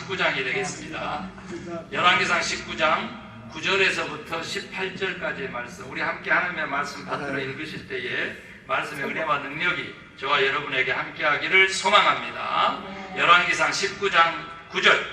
19장이 되겠습니다. 열왕기상 19장 9절에서부터 18절까지의 말씀, 우리 함께 하나님의 말씀 받들어 읽으실 때에 말씀의 은혜와 능력이 저와 여러분에게 함께하기를 소망합니다. 열왕기상 19장 9절,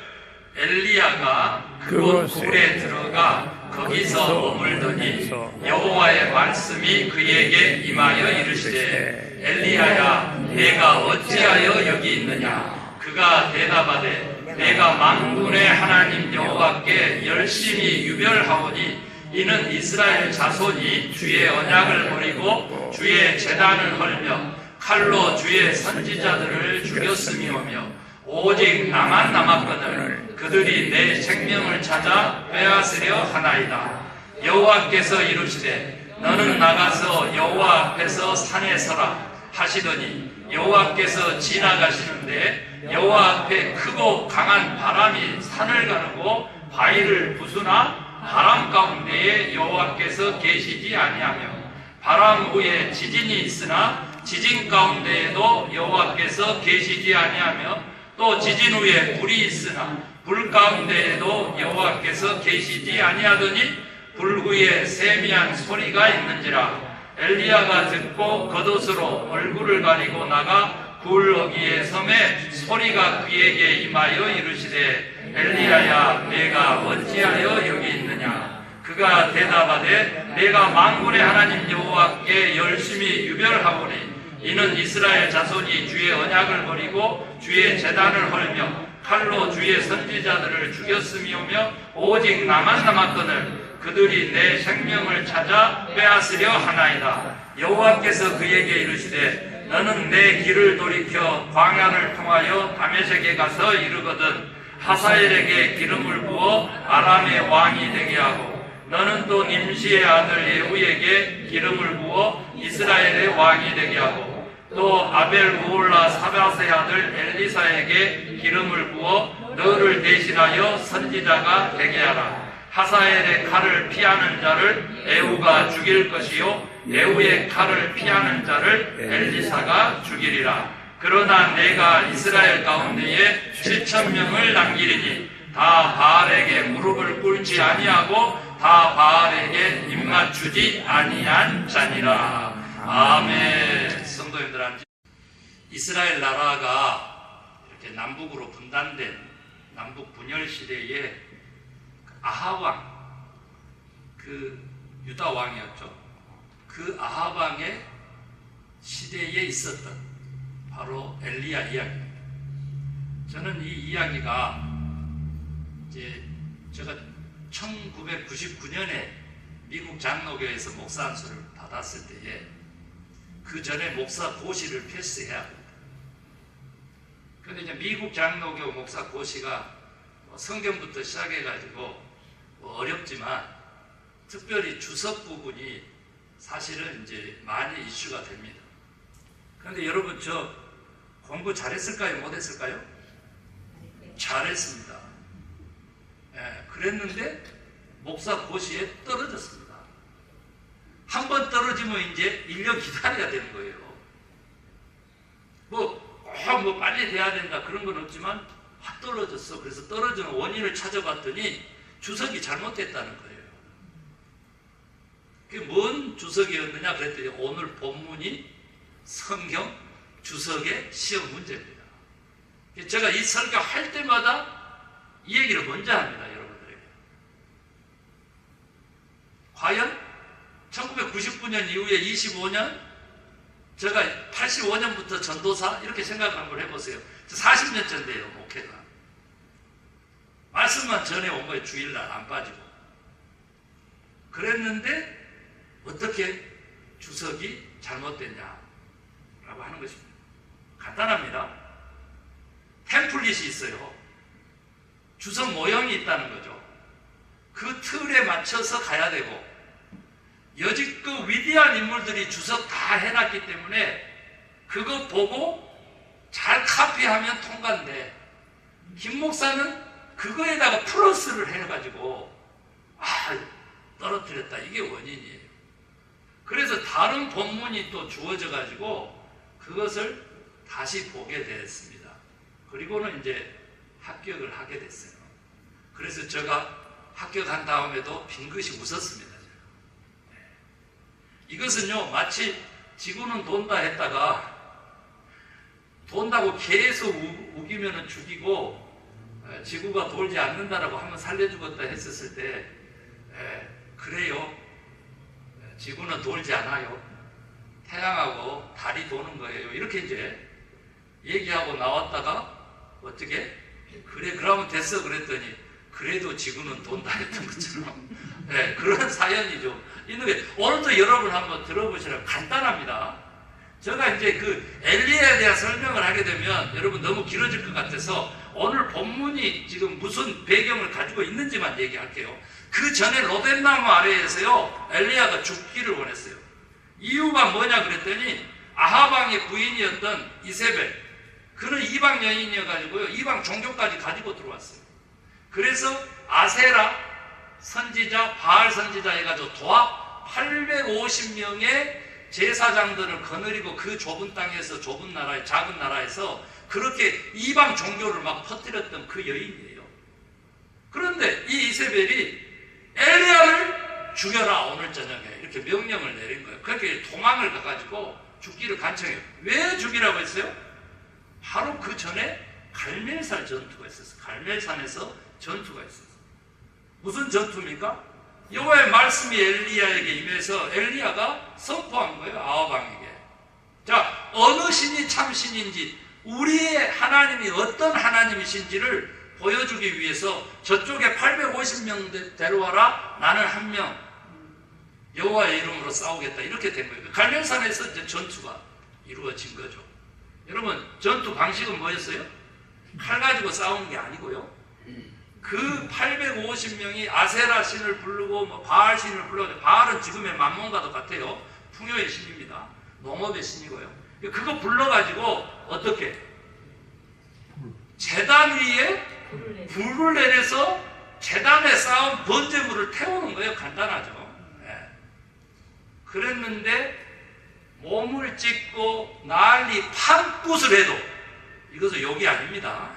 엘리야가 그곳 굴에 들어가 거기서 머물더니 여호와의 말씀이 그에게 임하여 이르시되 엘리야야, 내가 어찌하여 여기 있느냐? 그가 대답하되 내가 만군의 하나님 여호와께 열심히 유별하오니 이는 이스라엘 자손이 주의 언약을 버리고 주의 제단을 헐며 칼로 주의 선지자들을 죽였음이오며 오직 나만 남았거늘 그들이 내 생명을 찾아 빼앗으려 하나이다. 여호와께서 이르시되 너는 나가서 여호와 앞에서 산에 서라 하시더니 여호와께서 지나가시는데 여호와 앞에 크고 강한 바람이 산을 가르고 바위를 부수나 바람 가운데에 여호와께서 계시지 아니하며 바람 후에 지진이 있으나 지진 가운데에도 여호와께서 계시지 아니하며 또 지진 후에 불이 있으나 불 가운데에도 여호와께서 계시지 아니하더니 불 후에 세미한 소리가 있는지라. 엘리야가 듣고 겉옷으로 얼굴을 가리고 나가 굴 어귀에 섬에 소리가 그에게 임하여 이르시되 엘리야야, 내가 어찌하여 여기 있느냐? 그가 대답하되 내가 만군의 하나님 여호와께 열심히 유별하오니 이는 이스라엘 자손이 주의 언약을 버리고 주의 제단을 헐며 칼로 주의 선지자들을 죽였음이오며 오직 나만 남았거늘 그들이 내 생명을 찾아 빼앗으려 하나이다. 여호와께서 그에게 이르시되 너는 내 길을 돌이켜 광야를 통하여 다메섹에 가서 이르거든 하사엘에게 기름을 부어 아람의 왕이 되게 하고 너는 또 nim시의 아들 예후에게 기름을 부어 이스라엘의 왕이 되게 하고 또 아벨 무올라 사밧의 아들 엘리사에게 기름을 부어 너를 대신하여 선지자가 되게 하라. 하사엘의 칼을 피하는 자를 예후가 죽일 것이요 예후의 칼을 피하는 자를 엘리사가 죽이리라. 그러나 내가 이스라엘 가운데에 7,000명을 남기리니 다 바알에게 무릎을 꿇지 아니하고 다 바알에게 입맞추지 아니한 자니라. 아멘. 성도님들한테 이스라엘 나라가 이렇게 남북으로 분단된 남북 분열 시대에 아합 왕, 그 유다 왕이었죠. 그 아합 왕의 시대에 있었던 바로 엘리야 이야기입니다. 저는 이 이야기가 이제 제가 1999년에 미국 장로교에서 목사 안수를 받았을 때에 그 전에 목사 고시를 패스해야 합니다. 그런데 이제 미국 장로교 목사 고시가 성경부터 시작해가지고 어렵지만 특별히 주석 부분이 사실은 이제 많이 이슈가 됩니다. 그런데 여러분 저 공부 잘했을까요? 못했을까요? 잘했습니다. 예, 그랬는데 목사 고시에 떨어졌습니다. 한 번 떨어지면 이제 1년 기다려야 되는 거예요. 뭐 빨리 돼야 된다 그런 건 없지만 확 떨어졌어. 그래서 떨어지는 원인을 찾아봤더니 주석이 잘못됐다는 거예요. 그게 뭔 주석이었느냐 그랬더니 오늘 본문이 성경 주석의 시험 문제입니다. 제가 이 설교할 때마다 이 얘기를 먼저 합니다. 여러분들에게. 과연 1999년 이후에 25년 제가 85년부터 전도사 이렇게 생각을 한번 해보세요. 40년째인데요. 목회가. 말씀만 전해온 거예요. 주일날 안 빠지고. 그랬는데 어떻게 주석이 잘못됐냐 라고 하는 것입니다. 간단합니다. 템플릿이 있어요. 주석 모형이 있다는 거죠. 그 틀에 맞춰서 가야 되고 여지껏 위대한 인물들이 주석 다 해놨기 때문에 그거 보고 잘 카피하면 통과인데 김 목사는 그거에다가 플러스를 해가지고 떨어뜨렸다. 이게 원인이에요. 그래서 다른 본문이 또 주어져 가지고 그것을 다시 보게 됐습니다. 그리고는 이제 합격을 하게 됐어요. 그래서 제가 합격한 다음에도 빙긋이 웃었습니다. 이것은요, 마치 지구는 돈다 했다가 돈다고 계속 우기면 죽이고 지구가 돌지 않는다라고 한번 살려주겠다 했었을 때 그래요. 지구는 돌지 않아요. 태양하고 달이 도는 거예요. 이렇게 이제 얘기하고 나왔다가 어떻게? 그래 그러면 됐어 그랬더니 그래도 지구는 돈다 했던 것처럼 그런 사연이죠. 있는데 오늘도 여러분 한번 들어보시라고 간단합니다. 제가 이제 그 엘리야에 대한 설명을 하게 되면 여러분 너무 길어질 것 같아서 오늘 본문이 지금 무슨 배경을 가지고 있는지만 얘기할게요. 그 전에 로뎀나무 아래에서요 엘리야가 죽기를 원했어요. 이유가 뭐냐 그랬더니 아합 왕의 부인이었던 이세벨, 그는 이방 여인이어가지고요 이방 종교까지 가지고 들어왔어요. 그래서 아세라 선지자, 바알 선지자 해가지고 도합 850명의 제사장들을 거느리고 그 좁은 땅에서, 좁은 나라에, 작은 나라에서 그렇게 이방 종교를 막 퍼뜨렸던 그 여인이에요. 그런데 이 이세벨이 엘리야를 죽여라 오늘 저녁에 이렇게 명령을 내린 거예요. 그렇게 도망을 가가지고 죽기를 간청해요. 왜 죽이라고 했어요? 바로 그 전에 갈멜산 전투가 있었어요. 갈멜산에서 전투가 있었어요. 무슨 전투입니까? 여호와의 말씀이 엘리야에게 임해서 엘리야가 선포한 거예요. 아합 왕에게. 자, 어느 신이 참 신인지, 우리의 하나님이 어떤 하나님이신지를 보여주기 위해서 저쪽에 850명 데려와라, 나는 한 명 여호와의 이름으로 싸우겠다, 이렇게 된 거예요. 갈멜산에서 이제 전투가 이루어진 거죠. 여러분, 전투 방식은 뭐였어요? 칼 가지고 싸우는 게 아니고요, 그 850명이 아세라 신을 부르고 뭐 바알 신을 부르고, 바알은 지금의 만몬과도 같아요. 풍요의 신입니다. 농업의 신이고요. 그거 불러가지고 어떻게 제단 위에 불을 내려서 제단에 쌓은 번제물을 태우는 거예요. 간단하죠. 네. 그랬는데 몸을 찢고 난리 판굿을 해도, 이것은 욕이 아닙니다.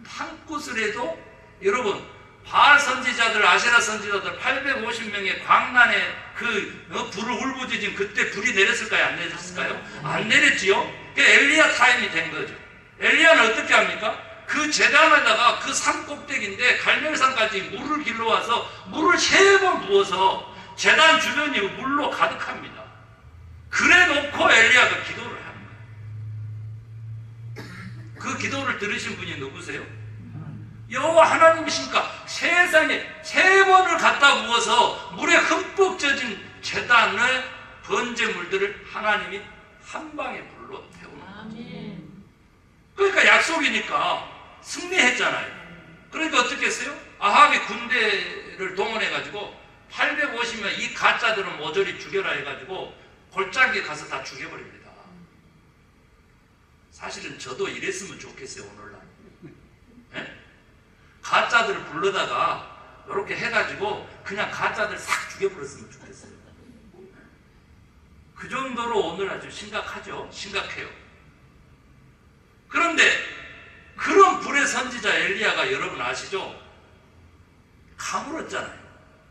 판굿을 해도 여러분, 바알 선지자들, 아세라 선지자들 850명의 광란에 불을 울부짖은 그때 불이 내렸을까요? 안 내렸을까요? 안 내렸지요? 그 엘리야 타임이 된 거죠. 엘리야는 어떻게 합니까? 그 제단에다가 그 산 꼭대기인데 갈멜산까지 물을 길러와서 물을 3번 부어서 제단 주변이 물로 가득합니다. 그래 놓고 엘리야가 기도를 하는 거예요. 그 기도를 들으신 분이 누구세요? 여호와 하나님이시니까 세상에 3번을 갖다 부어서 물에 흠뻑 젖은 제단의 번제물들을 하나님이 한 방에 불로 태우는 거예요. 그러니까 약속이니까 승리했잖아요. 그러니까 어떻게 했어요? 아합이 군대를 동원해가지고 850명 이 가짜들은 모조리 죽여라 해가지고 골짜기에 가서 다 죽여버립니다. 사실은 저도 이랬으면 좋겠어요. 오늘날 네? 가짜들을 불러다가 이렇게 해가지고 그냥 가짜들 싹 죽여버렸으면 좋겠어요. 그 정도로 오늘 아주 심각하죠. 심각해요. 그런데 그런 불의 선지자 엘리야가 여러분 아시죠? 가물었잖아요.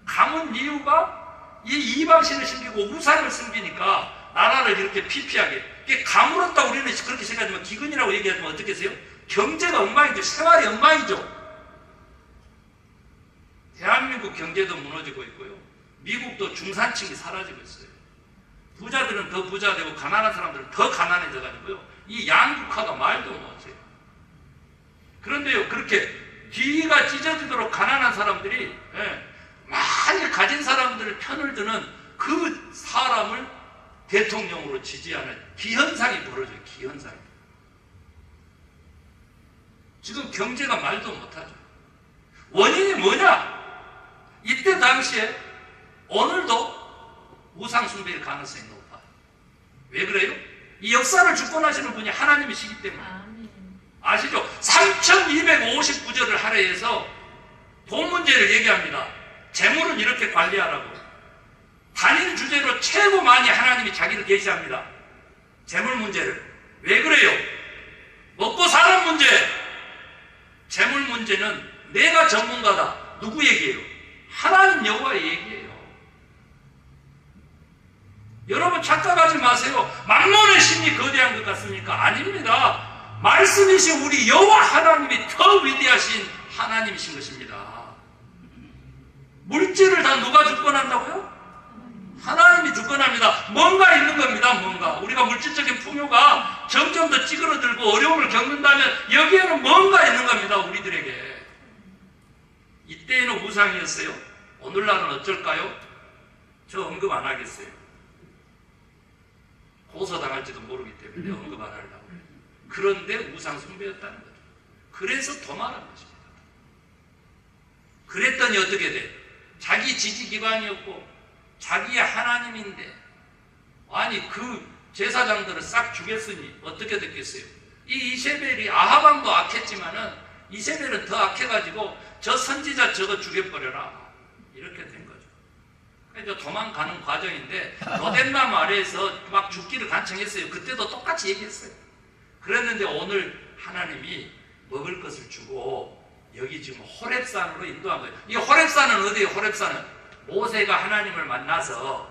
가문 이유가 이 이방신을 섬기고 우상을 섬기니까 나라를 이렇게 피폐하게. 이게 가물었다 우리는 그렇게 생각하지만 기근이라고 얘기하면 어떻게 하세요? 경제가 엉망이죠. 생활이 엉망이죠. 대한민국 경제도 무너지고 있고요. 미국도 중산층이 사라지고 있어요. 부자들은 더 부자 되고 가난한 사람들은 더 가난해져 가지고요. 이 양극화가 말도 못해요. 그런데요, 그렇게 뒤가 찢어지도록 가난한 사람들이 많이 가진 사람들의 편을 드는 그 사람을 대통령으로 지지하는 기현상이 벌어져요. 기현상이. 지금 경제가 말도 못하죠. 원인이 뭐냐? 이때 당시에 오늘도 우상숭배일 가능성이 높아요. 왜 그래요? 이 역사를 주권하시는 분이 하나님이시기 때문에. 아시죠? 3259절을 할애해서 돈 문제를 얘기합니다. 재물은 이렇게 관리하라고. 단일 주제로 최고 많이 하나님이 자기를 계시합니다. 재물 문제를. 왜 그래요? 먹고 사는 문제. 재물 문제는 내가 전문가다. 누구 얘기예요? 하나님 여호와의 얘기예요. 여러분 착각하지 마세요. 만몬의 힘이 거대한 것 같습니까? 아닙니다. 말씀이신 우리 여호와 하나님이 더 위대하신 하나님이신 것입니다. 물질을 다 누가 주권한다고요? 하나님이 주권합니다. 뭔가 있는 겁니다. 뭔가. 우리가 물질적인 풍요가 점점 더 찌그러들고 어려움을 겪는다면 여기에는 뭔가 있는 겁니다. 우리들에게. 이때에는 우상이었어요. 오늘날은 어쩔까요? 저 언급 안 하겠어요. 고소당할지도 모르기 때문에 언급 안 하려고. 그런데 우상 숭배였다는 거죠. 그래서 도망한 것입니다. 그랬더니 어떻게 돼? 자기 지지기관이었고 자기의 하나님인데 아니 그 제사장들을 싹 죽였으니 어떻게 됐겠어요? 이 이세벨이 아하방도 악했지만은 이세벨은 더 악해가지고 저 선지자 저거 죽여버려라 이렇게 된 거죠. 그래서 도망가는 과정인데 로뎀나무 아래에서 막 죽기를 간청했어요. 그때도 똑같이 얘기했어요. 그랬는데 오늘 하나님이 먹을 것을 주고 여기 지금 호렙산으로 인도한 거예요. 이 호렙산은 어디예요? 호렙산은 모세가 하나님을 만나서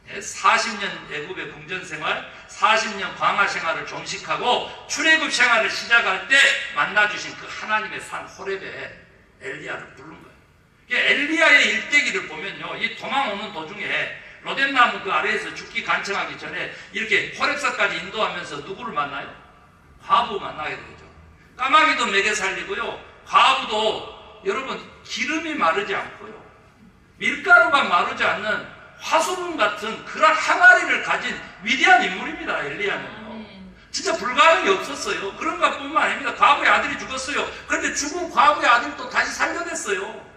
40년 애굽의 궁전생활, 40년 광야생활을 종식하고 출애굽 생활을 시작할 때 만나주신 그 하나님의 산 호렙에 엘리야를 부른 거예요. 엘리야의 일대기를 보면요, 이 도망오는 도중에 로뎀나무 그 아래에서 죽기 간청하기 전에 이렇게 호렙산까지 인도하면서 누구를 만나요? 과부 만나게 되죠. 까마귀도 먹여 살리고요, 과부도 여러분 기름이 마르지 않고요, 밀가루가 마르지 않는 화수분 같은 그런 항아리를 가진 위대한 인물입니다. 엘리야는요. 진짜 불가능이 없었어요. 그런 것뿐만 아닙니다. 과부의 아들이 죽었어요. 그런데 죽은 과부의 아들도 다시 살려냈어요.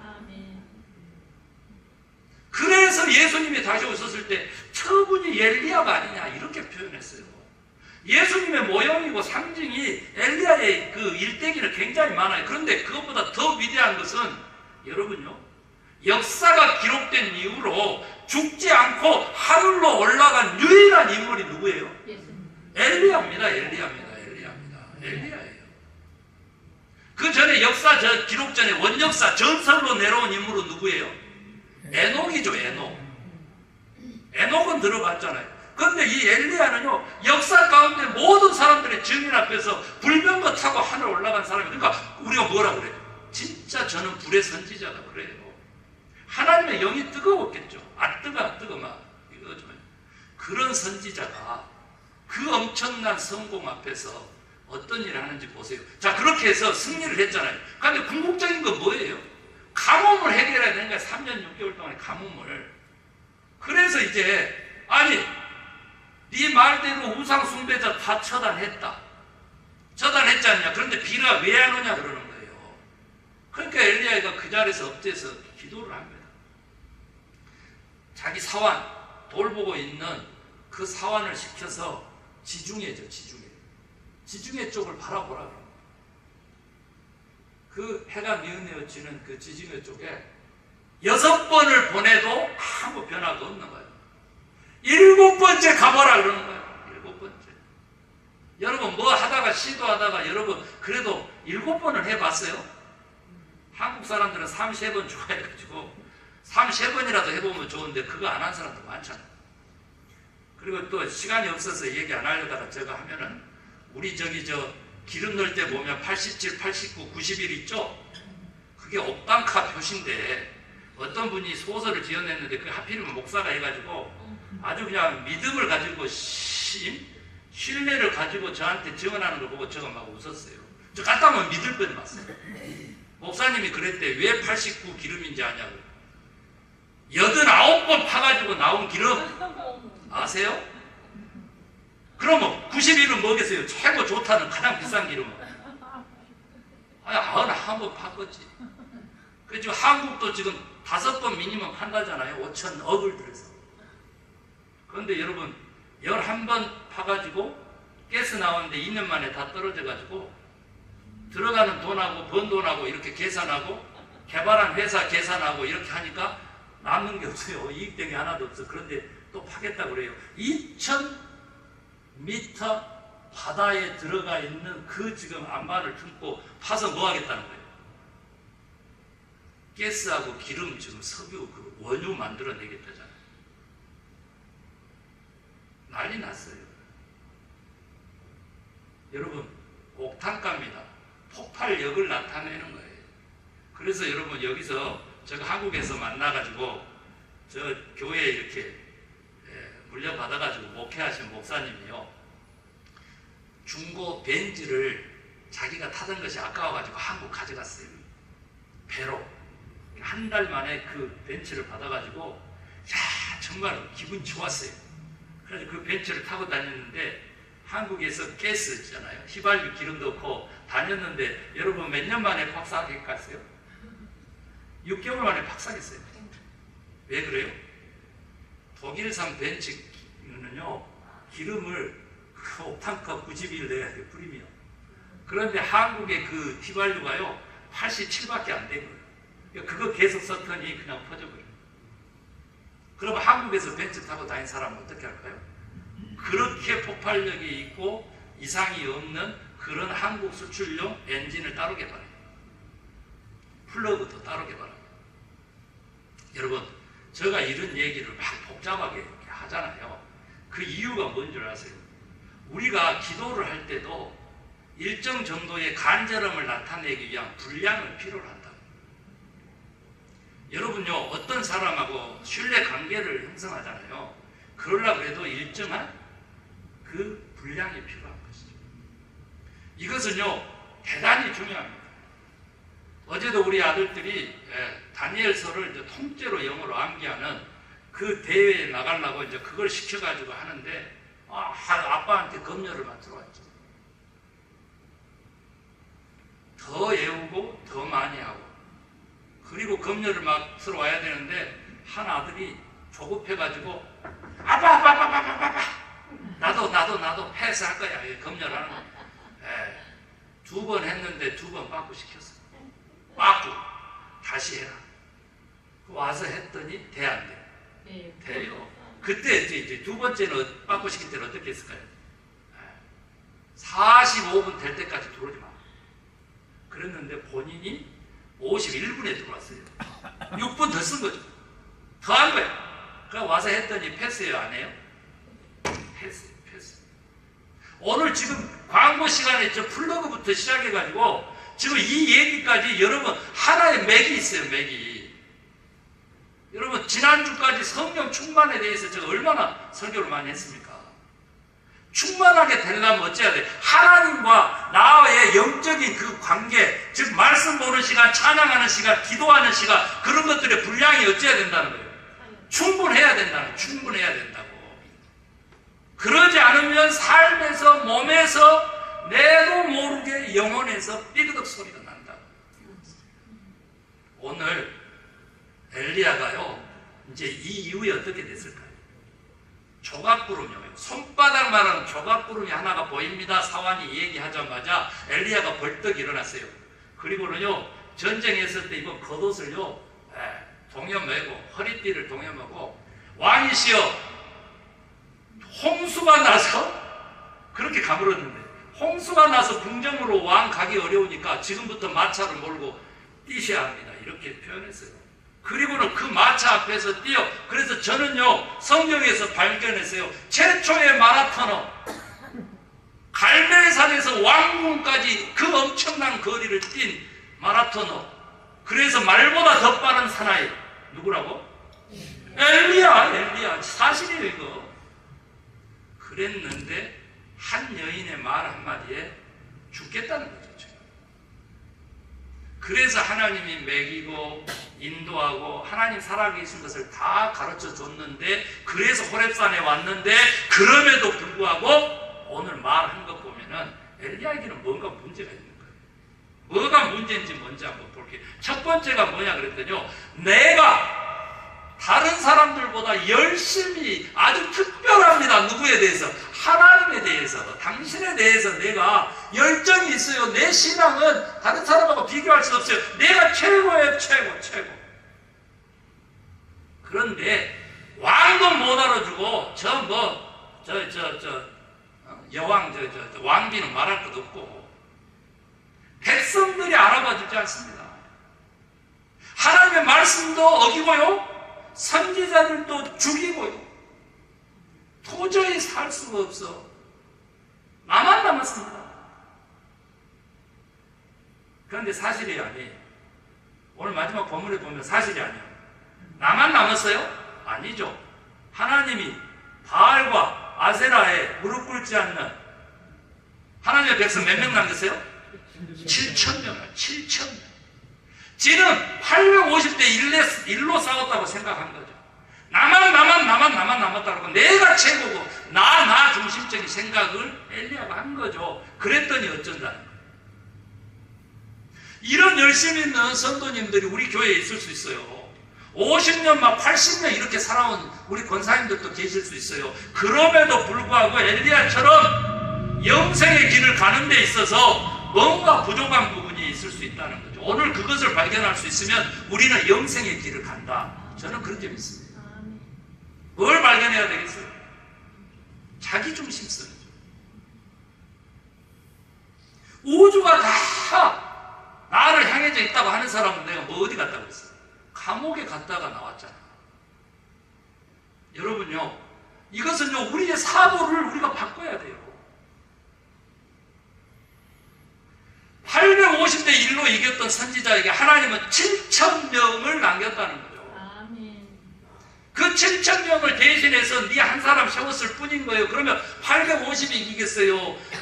그래서 예수님이 다시 오셨을 때 저분이 엘리야가 아니냐 이렇게 표현했어요. 예수님의 모형이고 상징이 엘리야의 그 일대기는 굉장히 많아요. 그런데 그것보다 더 위대한 것은 여러분요, 역사가 기록된 이후로 죽지 않고 하늘로 올라간 유일한 인물이 누구예요? 엘리야입니다. 엘리야예요. 그 전에 역사 기록 전에 원역사 전설로 내려온 인물은 누구예요? 에녹이죠. 에녹은 들어봤잖아요. 그런데 이 엘리야는요, 역사 가운데 모든 사람들의 증인 앞에서 불병거 타고 하늘 올라간 사람이에요. 그러니까 우리가 뭐라 그래요? 진짜 저는 불의 선지자다 그래요. 하나님의 영이 뜨거웠겠죠. 뜨거 막 이거 좀 그런 선지자가 그 엄청난 성공 앞에서 어떤 일을 하는지 보세요. 자, 그렇게 해서 승리를 했잖아요. 그런데 궁극적인 건 뭐예요? 가뭄을 해결해야 되는 거야. 3년 6개월 동안의 가뭄을. 그래서 이제 아니 네 말대로 우상 숭배자 다 처단했지 않냐. 그런데 비가 왜 안 오냐 그러는 거예요. 그러니까 엘리야가 그 자리에서 엎드려서 기도를 합니다. 자기 사환, 돌보고 있는 그 사환을 시켜서 지중해 쪽을 바라보라. 그 해가 뉘어뉘어지는 그 지중해 쪽에 6번을 보내도 아무 변화가 없는 거예요. 7번째 가보라 그러는 거예요. 7번째. 여러분 뭐 하다가 시도하다가 여러분 그래도 7번을 해봤어요? 한국 사람들은 33번 좋아해가지고 33번이라도 해보면 좋은데 그거 안 한 사람도 많잖아요. 그리고 또 시간이 없어서 얘기 안 하려다가 제가 하면은 우리 기름 넣을 때 보면 87, 89, 91 있죠? 그게 옥단카 표시인데 어떤 분이 소설을 지어냈는데 그 하필이면 목사가 해가지고 아주 그냥 믿음을 가지고 신뢰를 가지고 저한테 증언하는 걸 보고 제가 막 웃었어요. 저 갔다 오면 믿을 뻔 봤어요. 목사님이 그랬대. 왜 89 기름인지 아냐고. 89번 파가지고 나온 기름 아세요? 그러면 91은 뭐겠어요? 최고 좋다는 가장 비싼 기름은. 아니 91번 팠겠지. 그래서 지금 한국도 지금 5번 미니멈 판다잖아요. 5천억을 들여서. 그런데 여러분 11번 파가지고 가스 나오는데 2년 만에 다 떨어져가지고 들어가는 돈하고 번 돈하고 이렇게 계산하고 개발한 회사 계산하고 이렇게 하니까 남는 게 없어요. 이익된 게 하나도 없어. 그런데 또 파겠다고 그래요. 2,000m 바다에 들어가 있는 그 지금 암마를 틈고 파서 뭐 하겠다는 거예요? 가스하고 기름, 지금 석유, 그 원유 만들어내겠다잖아요. 난리 났어요. 여러분, 옥탄가입니다. 폭발력을 나타내는 거예요. 그래서 여러분, 여기서 제가 한국에서 만나가지고 저 교회에 이렇게 물려받아가지고 목회하신 목사님이요, 중고 벤츠를 자기가 타던 것이 아까워가지고 한국 가져갔어요. 배로. 한 달 만에 그 벤츠를 받아가지고 야, 정말 기분 좋았어요. 그래서 그 벤츠를 타고 다녔는데 한국에서 가스 있잖아요. 휘발유 기름 넣고 다녔는데 여러분 몇 년 만에 박사하게 갔어요? 6개월 만에 박사겠어요. 왜 그래요? 독일산 벤츠는요, 기름을 그 옥탄가 90일 내야 돼요, 프리미엄. 그런데 한국의 그 휘발유가요, 87밖에 안 되고요. 그거 계속 썼더니 그냥 퍼져버려요. 그럼 한국에서 벤츠 타고 다닌 사람은 어떻게 할까요? 그렇게 폭발력이 있고 이상이 없는 그런 한국 수출용 엔진을 따로 개발해요. 플러그도 따로 개발합니다. 여러분, 제가 이런 얘기를 막 복잡하게 이렇게 하잖아요. 그 이유가 뭔 줄 아세요? 우리가 기도를 할 때도 일정 정도의 간절함을 나타내기 위한 분량을 필요로 한다. 여러분요, 어떤 사람하고 신뢰 관계를 형성하잖아요. 그러려고 해도 일정한 그 분량이 필요한 것이죠. 이것은요, 대단히 중요합니다. 어제도 우리 아들들이 다니엘서를 이제 통째로 영어로 암기하는 그 대회에 나가려고 이제 그걸 시켜가지고 하는데, 아빠한테 검열을 막 들어왔죠. 더 외우고 더 많이 하고, 그리고 검열을 막 들어와야 되는데 한 아들이 조급해가지고 아빠 나도 패스할 거야. 검열하는 거. 2번 했는데 2번 빠꾸 시켰어. 빠꾸 다시 해라. 와서 했더니 돼 안 돼? 돼요. 그때 이제 2번째는 빠꾸 시킬 때는 어떻게 했을까요? 45분 될 때까지 들어오지 마. 그랬는데 본인이 51분에 들어왔어요. 6분 더 쓴 거죠. 더 한 거야. 그래서 와서 했더니 패스해요, 안 해요? 패스. 오늘 지금 광고 시간에 저 플러그부터 시작해가지고 지금 이 얘기까지 여러분 하나의 맥이 있어요, 맥이. 여러분, 지난주까지 성령 충만에 대해서 제가 얼마나 설교를 많이 했습니까? 충만하게 되려면 어찌해야 돼? 하나님과 나와의 영적인 그 관계, 즉 말씀 보는 시간, 찬양하는 시간, 기도하는 시간, 그런 것들의 분량이 어찌해야 된다는 거예요? 충분해야 된다고. 그러지 않으면 삶에서, 몸에서 내도 모르게 영혼에서 삐그덕 소리가 난다. 오늘 엘리야가요, 이제 이 이후에 어떻게 됐을까요? 조각구름이요. 손바닥만한 조각구름이 하나가 보입니다. 사환이 얘기하자마자 엘리야가 벌떡 일어났어요. 그리고는요, 전쟁했을 때 입은 겉옷을요, 동여매고, 허리띠를 동여매고, 왕이시여, 홍수가 나서, 그렇게 가물었는데, 홍수가 나서 궁정으로 왕 가기 어려우니까 지금부터 마차를 몰고 뛰셔야 합니다. 이렇게 표현했어요. 그리고는 그 마차 앞에서 뛰어. 그래서 저는요, 성경에서 발견했어요. 최초의 마라토너, 갈멜산에서 왕궁까지 그 엄청난 거리를 뛴 마라토너. 그래서 말보다 더 빠른 사나이. 누구라고? 엘리야. 사실이에요, 이거. 그랬는데 한 여인의 말 한마디에 죽겠다는 거죠. 그래서 하나님이 먹이고 인도하고 하나님 살아계신 것을 다 가르쳐 줬는데, 그래서 호렙산에 왔는데, 그럼에도 불구하고 오늘 말한 것 보면은 엘리야에게는 뭔가 문제가 있는 거예요. 뭐가 문제인지 먼저 한번 볼게요. 첫 번째가 뭐냐 그랬더니요, 내가 다른 사람들보다 열심히, 아주 특별합니다. 누구에 대해서? 하나님에 대해서, 당신에 대해서 내가 열정이 있어요. 내 신앙은 다른 사람하고 비교할 수 없어요. 내가 최고예요, 최고. 그런데 왕도 못 알아주고 여왕, 왕비는 말할 것 없고, 백성들이 알아봐 주지 않습니다. 하나님의 말씀도 어기고요, 선지자들도 죽이고요, 도저히 살 수가 없어. 나만 남았습니다. 그런데 사실이 아니에요. 오늘 마지막 본문에 보면 사실이 아니에요. 나만 남았어요? 아니죠. 하나님이 바알과 아세라에 무릎 꿇지 않는 하나님의 백성 몇 명 남겼어요? 7,000명. 7,000명. 지금 850대 1로 싸웠다고 생각한 거죠. 나만 남았다고 내가 최고고 나 중심적인 생각을 엘리야가 한 거죠. 그랬더니 어쩐다는 거예요. 이런 열심히 있는 성도님들이 우리 교회에 있을 수 있어요. 50년 막 80년 이렇게 살아온 우리 권사님들도 계실 수 있어요. 그럼에도 불구하고 엘리야처럼 영생의 길을 가는 데 있어서 뭔가 부족한 부분이 있을 수 있다는 거죠. 오늘 그것을 발견할 수 있으면 우리는 영생의 길을 간다. 저는 그렇게 믿습니다. 뭘 발견해야 되겠어요? 자기중심성이죠. 우주가 다 나를 향해져 있다고 하는 사람은 내가 뭐 어디 갔다고 했어요? 감옥에 갔다가 나왔잖아요. 여러분요, 이것은요, 우리의 사고를 우리가 바꿔야 돼요. 850대 1로 이겼던 선지자에게 하나님은 7,000명을 남겼다는 거죠. 그 7,000명을 대신해서 네 한 사람 세웠을 뿐인 거예요. 그러면 850이 이기겠어요?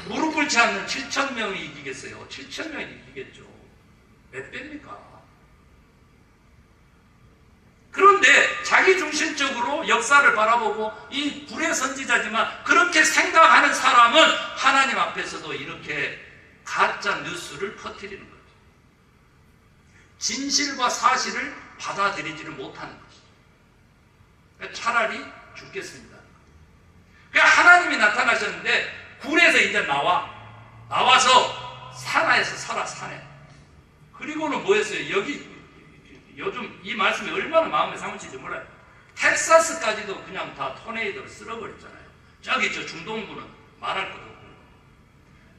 무릎 꿇지 않는 7,000명이 이기겠어요? 7,000명이 이기겠죠. 몇 배입니까? 그런데 자기중심적으로 역사를 바라보고 이 불의 선지자지만 그렇게 생각하는 사람은 하나님 앞에서도 이렇게 가짜 뉴스를 퍼뜨리는 거죠. 진실과 사실을 받아들이지를 못하는 것이죠. 그러니까 차라리 죽겠습니다. 그러니까 하나님이 나타나셨는데 굴에서 이제 나와서 산하에서 살아, 산에. 그리고는 뭐 했어요? 여기 요즘 이 말씀이 얼마나 마음에 상처인지 몰라요. 텍사스까지도 그냥 다 토네이도로 쓸어버렸잖아요. 저기 저 중동부는 말할 것도 없고.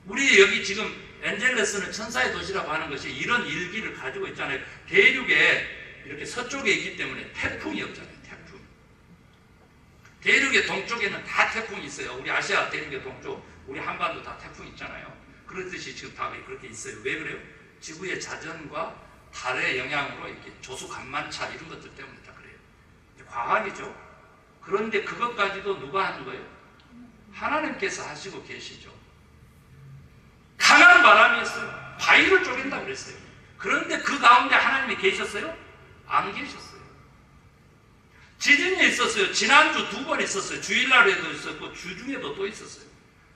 우리 여기 지금 엔젤레스는 천사의 도시라고 하는 것이 이런 일기를 가지고 있잖아요. 대륙에 이렇게 서쪽에 있기 때문에 태풍이 없잖아요. 태풍. 대륙의 동쪽에는 다 태풍이 있어요. 우리 아시아 대륙의 동쪽, 우리 한반도 다 태풍 있잖아요. 그렇듯이 지금 다 그렇게 있어요. 왜 그래요? 지구의 자전과 달의 영향으로 이렇게 조수 간만차 이런 것들 때문에 다 그래요. 과학이죠. 그런데 그것까지도 누가 하는 거예요? 하나님께서 하시고 계시죠. 강한 바람이었어요. 바위를 쪼갠다고 그랬어요. 그런데 그 가운데 하나님이 계셨어요? 안 계셨어요. 지진이 있었어요. 지난주 2번 있었어요. 주일날에도 있었고 주중에도 또 있었어요.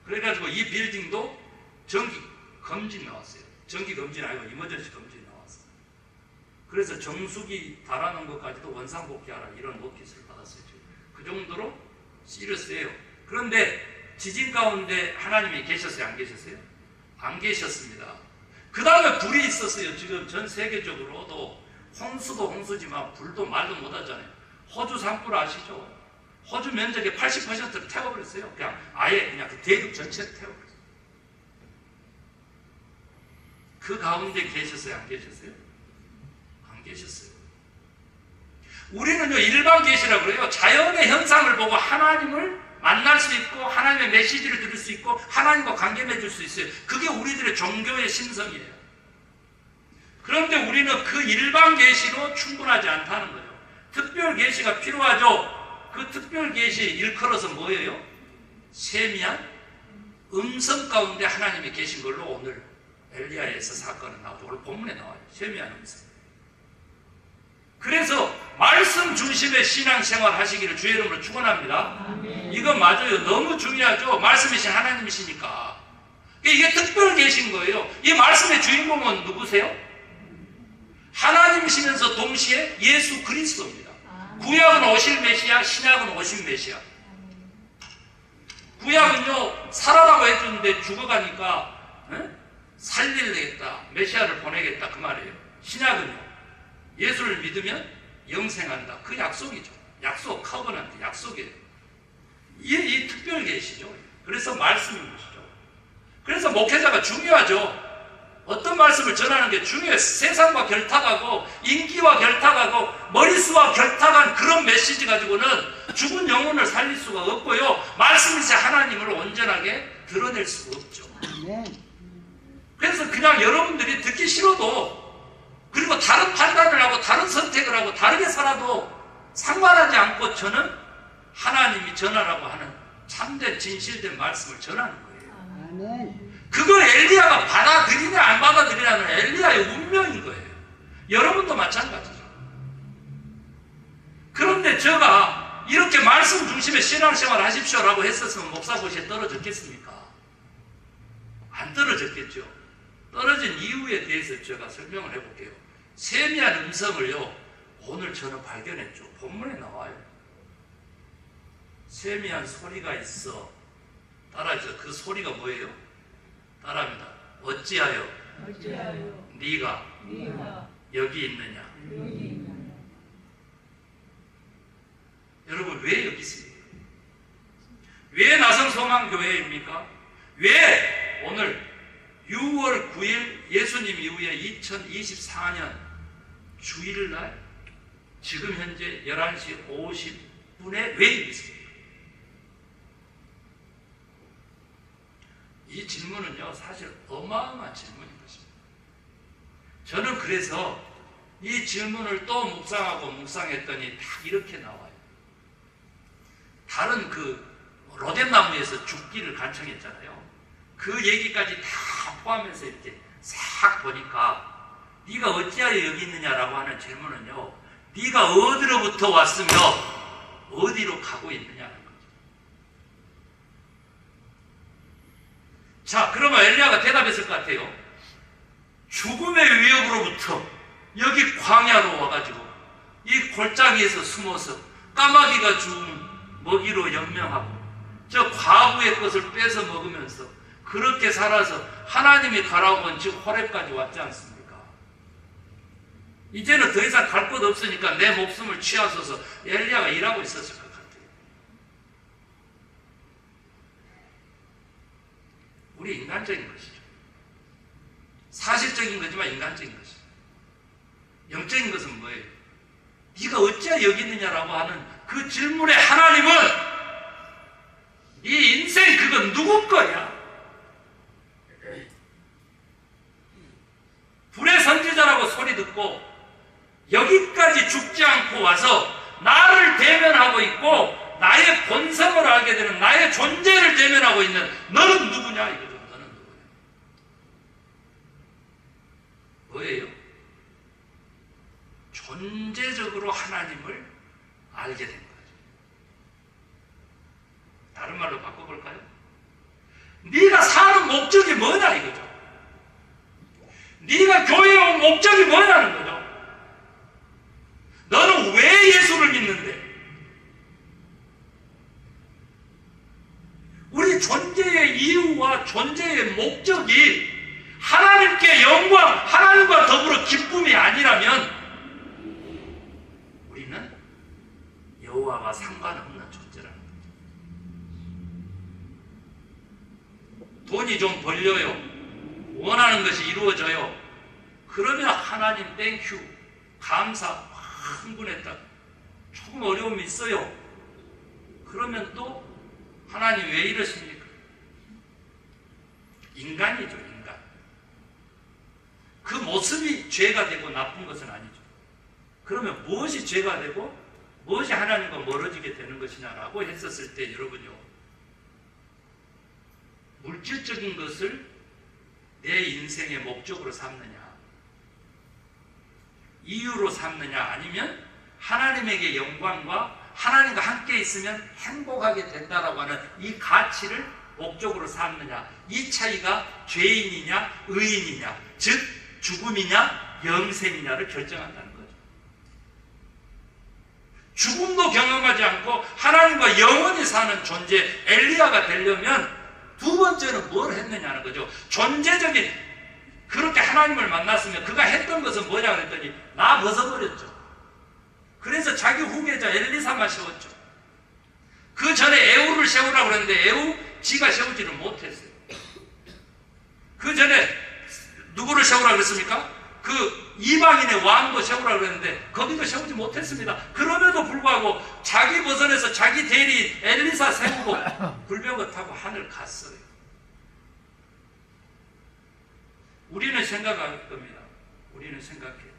그래가지고 이 빌딩도 전기 검진 나왔어요. 전기 검진 아니고 이머전시 검진이 나왔어요. 그래서 정수기 달아놓은 것까지도 원상복귀하라 이런 노티스를 받았어요. 그 정도로 시리어스예요. 그런데 지진 가운데 하나님이 계셨어요? 안 계셨어요? 안 계셨습니다. 그 다음에 불이 있었어요. 지금 전 세계적으로도 홍수도 홍수지만 불도 말도 못하잖아요. 호주 산불 아시죠? 호주 면적의 80%를 태워버렸어요. 그냥 아예 그냥 그 대륙 전체를 태워버렸어요. 그 가운데 계셨어요? 안 계셨어요? 안 계셨어요. 우리는요, 일반 계시라고 그래요. 자연의 현상을 보고 하나님을 만날 수 있고 하나님의 메시지를 들을 수 있고 하나님과 관계 맺을 수 있어요. 그게 우리들의 종교의 신성이에요. 그런데 우리는 그 일반 계시로 충분하지 않다는 거예요. 특별 계시가 필요하죠. 그 특별 계시 일컬어서 뭐예요? 세미한 음성 가운데 하나님이 계신 걸로 오늘 엘리야에서 사건은 나오죠. 오늘 본문에 나와요. 세미한 음성. 그래서 말씀 중심의 신앙생활 하시기를 주의 이름으로 축원합니다. 이건 맞아요. 너무 중요하죠. 말씀이신 하나님이시니까. 이게 특별 계신 거예요. 이 말씀의 주인공은 누구세요? 하나님이시면서 동시에 예수 그리스도입니다. 구약은 오실 메시아, 신약은 오신 메시아. 구약은요, 살아라고 해주는데 죽어가니까 살리겠다, 메시아를 보내겠다 그 말이에요. 신약은요, 예수를 믿으면 영생한다. 그 약속이죠. 약속, 커버넌트, 약속이에요. 이 특별 계시죠. 그래서 말씀인 것이죠. 그래서 목회자가 중요하죠. 어떤 말씀을 전하는 게 중요해요. 세상과 결탁하고 인기와 결탁하고 머리수와 결탁한 그런 메시지 가지고는 죽은 영혼을 살릴 수가 없고요. 말씀이신 하나님을 온전하게 드러낼 수가 없죠. 그래서 그냥 여러분들이 듣기 싫어도, 그리고 다른 판단을 하고 다른 선택을 하고 다르게 살아도 상관하지 않고 저는 하나님이 전하라고 하는 참된 진실된 말씀을 전하는 거예요. 그걸 엘리야가 받아들이냐 안 받아들이냐는 엘리야의 운명인 거예요. 여러분도 마찬가지죠. 그런데 제가 이렇게 말씀 중심의 신앙생활 하십시오라고 했었으면 목사고시에 떨어졌겠습니까? 안 떨어졌겠죠. 떨어진 이유에 대해서 제가 설명을 해볼게요. 세미한 음성을요, 오늘 저는 발견했죠. 본문에 나와요. 세미한 소리가 있어. 따라하죠. 그 소리가 뭐예요? 따라합니다. 어찌하여 네가 여기 있느냐. 여러분, 왜 여기 있습니까? 왜 나성소망교회입니까? 왜 오늘 6월 9일 예수님 이후에 2024년 주일날 지금 현재 11시 50분에 왜 있습니까? 이 질문은요, 사실 어마어마한 질문인 것입니다. 저는 그래서 이 질문을 또 묵상하고 묵상했더니 딱 이렇게 나와요. 다른 로뎀나무에서 죽기를 간청했잖아요. 그 얘기까지 다 포함해서 이렇게 싹 보니까 네가 어찌하여 여기 있느냐라고 하는 질문은요, 네가 어디로부터 왔으며 어디로 가고 있느냐는 거죠. 자, 그러면 엘리야가 대답했을 것 같아요. 죽음의 위협으로부터 여기 광야로 와가지고 이 골짜기에서 숨어서 까마귀가 준 먹이로 연명하고 저 과부의 것을 뺏어 먹으면서 그렇게 살아서 하나님이 가라고 한 즉 호렙까지 왔지 않습니까? 이제는 더 이상 갈 곳 없으니까 내 목숨을 취하소서 엘리야가 일하고 있었을 것 같아요. 우리 인간적인 것이죠. 사실적인 거지만 인간적인 것이죠. 영적인 것은 뭐예요? 네가 어찌하여 여기 있느냐라고 하는 그 질문에 하나님은 네 인생 그건 누구 거야? 불의 선지자라고 소리 듣고 여기까지 죽지 않고 와서 나를 대면하고 있고 나의 본성을 알게 되는 나의 존재를 대면하고 있는 너는 누구냐 이거죠. 너는 누구냐? 뭐예요? 존재적으로 하나님을 알게 된 거죠. 다른 말로 바꿔볼까요? 네가 사는 목적이 뭐냐 이거죠. 네가 교회에 온 목적이 뭐냐는 거죠. 너는 왜 예수를 믿는데? 우리 존재의 이유와 존재의 목적이 하나님께 영광, 하나님과 더불어 기쁨이 아니라면 우리는 여호와와 상관없는 존재라는 거죠. 돈이 좀 벌려요. 원하는 것이 이루어져요. 그러면 하나님 땡큐, 감사, 흥분했다. 조금 어려움이 있어요. 그러면 또 하나님 왜 이러십니까? 인간이죠, 인간. 그 모습이 죄가 되고 나쁜 것은 아니죠. 그러면 무엇이 죄가 되고 무엇이 하나님과 멀어지게 되는 것이냐라고 했었을 때 여러분요, 물질적인 것을 내 인생의 목적으로 삼느냐, 이유로 삼느냐, 아니면 하나님에게 영광과 하나님과 함께 있으면 행복하게 된다라고 하는 이 가치를 목적으로 삼느냐, 이 차이가 죄인이냐 의인이냐, 즉 죽음이냐 영생이냐를 결정한다는 거죠. 죽음도 경험하지 않고 하나님과 영원히 사는 존재 엘리야가 되려면 두 번째는 뭘 했느냐는 거죠. 존재적인, 그렇게 하나님을 만났으면 그가 했던 것은 뭐냐 그랬더니 나 벗어버렸죠. 그래서 자기 후계자 엘리사만 세웠죠. 그 전에 에후를 세우라고 그랬는데 에후 지가 세우지를 못했어요. 그 전에 누구를 세우라 그랬습니까? 그 이방인의 왕도 세우라 그랬는데 거기도 세우지 못했습니다. 그럼에도 불구하고 자기 버선에서 자기 대리 엘리사 세우고 불병거 타고 하늘 갔어요. 우리는 생각할 겁니다. 우리는 생각해요.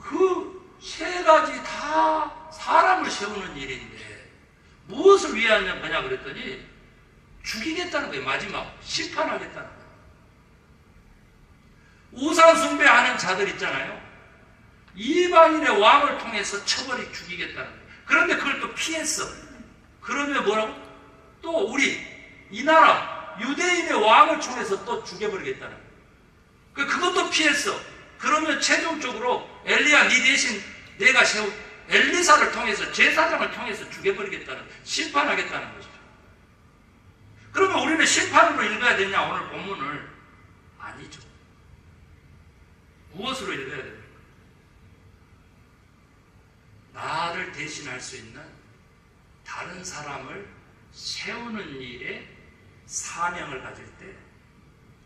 그 세 가지 다 사람을 세우는 일인데 무엇을 위한 거냐 그랬더니 죽이겠다는 거예요. 마지막 심판하겠다는 거예요. 우상 숭배하는 자들 있잖아요. 이방인의 왕을 통해서 처벌이 죽이겠다는 거예요. 그런데 그걸 또 피했어. 그러면 뭐라고? 또 우리 이 나라 유대인의 왕을 통해서 또 죽여버리겠다는 거예요. 그것도 피했어. 그러면 최종적으로 엘리야 네 대신 내가 세운 엘리사를 통해서 제사장을 통해서 죽여버리겠다는 심판하겠다는 것이죠. 그러면 우리는 심판으로 읽어야 되냐 오늘 본문을? 아니죠. 무엇으로 읽어야 됩니까? 나를 대신할 수 있는 다른 사람을 세우는 일에 사명을 가질 때,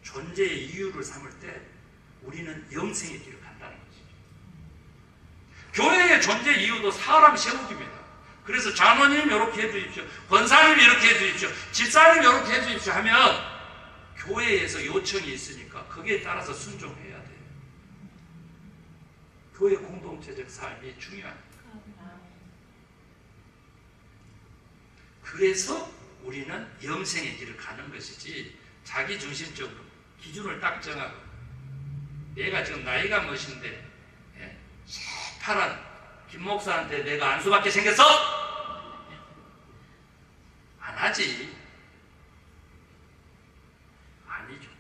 존재의 이유를 삼을 때 우리는 영생의 길을 간다는 것이죠. 교회의 존재 이유도 사람 세우기입니다. 그래서 장로님 이렇게 해주십시오, 권사님 이렇게 해주십시오, 집사님 이렇게 해주십시오 하면 교회에서 요청이 있으니까 거기에 따라서 순종해야 돼요. 교회 공동체적 삶이 중요합니다. 그래서 우리는 영생의 길을 가는 것이지 자기중심적으로 기준을 딱 정하고 내가 지금 나이가 몇인데 새파란 김 목사한테 내가 안수받게 생겼어? 안 하지. 아니죠.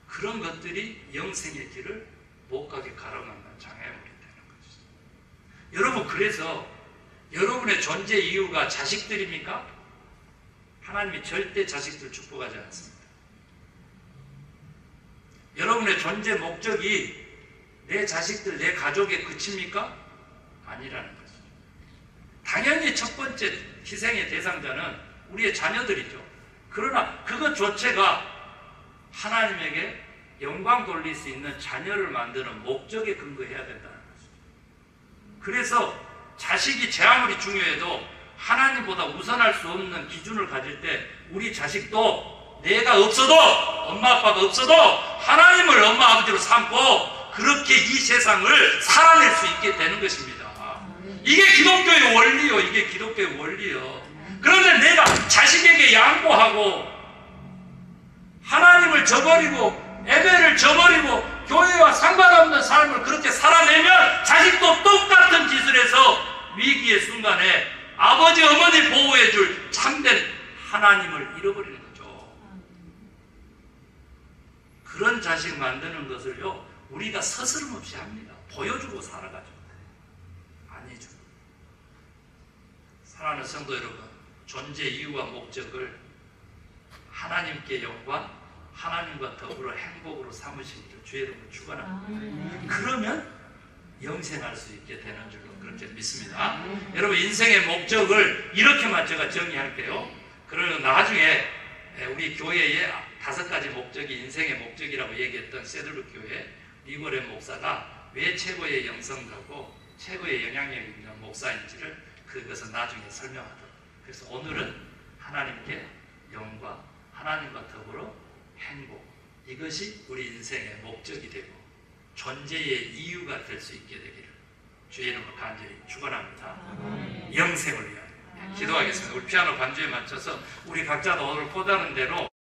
그런 것들이 영생의 길을 못 가게 가로막는 장애물이 되는 것이죠. 여러분, 그래서 여러분의 존재 이유가 자식들입니까? 하나님이 절대 자식들 축복하지 않습니다. 여러분의 존재 목적이 내 자식들, 내 가족에 그칩니까? 아니라는 것이죠. 당연히 첫 번째 희생의 대상자는 우리의 자녀들이죠. 그러나 그것조차가 하나님에게 영광 돌릴 수 있는 자녀를 만드는 목적에 근거해야 된다는 것이죠. 그래서 자식이 제 아무리 중요해도 하나님보다 우선할 수 없는 기준을 가질 때 우리 자식도 내가 없어도, 엄마 아빠가 없어도 하나님을 엄마 아버지로 삼고 그렇게 이 세상을 살아낼 수 있게 되는 것입니다. 이게 기독교의 원리요. 이게 기독교의 원리요. 그런데 내가 자식에게 양보하고 하나님을 저버리고 예배를 저버리고 교회와 상관없는 삶을 그렇게 살아내면 자식도 똑같은 짓을 해서 위기의 순간에 아버지 어머니 보호해줄 참된 하나님을 잃어버리는 거죠. 그런 자식 만드는 것을요 우리가 서스럼 없이 합니다. 보여주고 살아가죠. 아니죠. 사랑하는 성도 여러분, 존재 이유와 목적을 하나님께 영광, 하나님과 더불어 행복으로 삼으시기를 주의 이름으로 축원합니다. 그러면 영생할 수 있게 되는 줄로 그렇게 믿습니다. 여러분, 인생의 목적을 이렇게만 제가 정의할게요. 그러면 나중에 우리 교회의 5가지 목적이 인생의 목적이라고 얘기했던 세들룩 교회 리버렌 목사가 왜 최고의 영성가고 최고의 영향력 있는 목사인지를 그것은 나중에 설명하도록. 그래서 오늘은 하나님께 영광, 하나님과 더불어 행복, 이것이 우리 인생의 목적이 되고 존재의 이유가 될 수 있게 되기를 주의 이름으로 간절히 축원합니다. 영생을 위하여 기도하겠습니다. 우리 피아노 반주에 맞춰서 우리 각자도 오늘 포다는 대로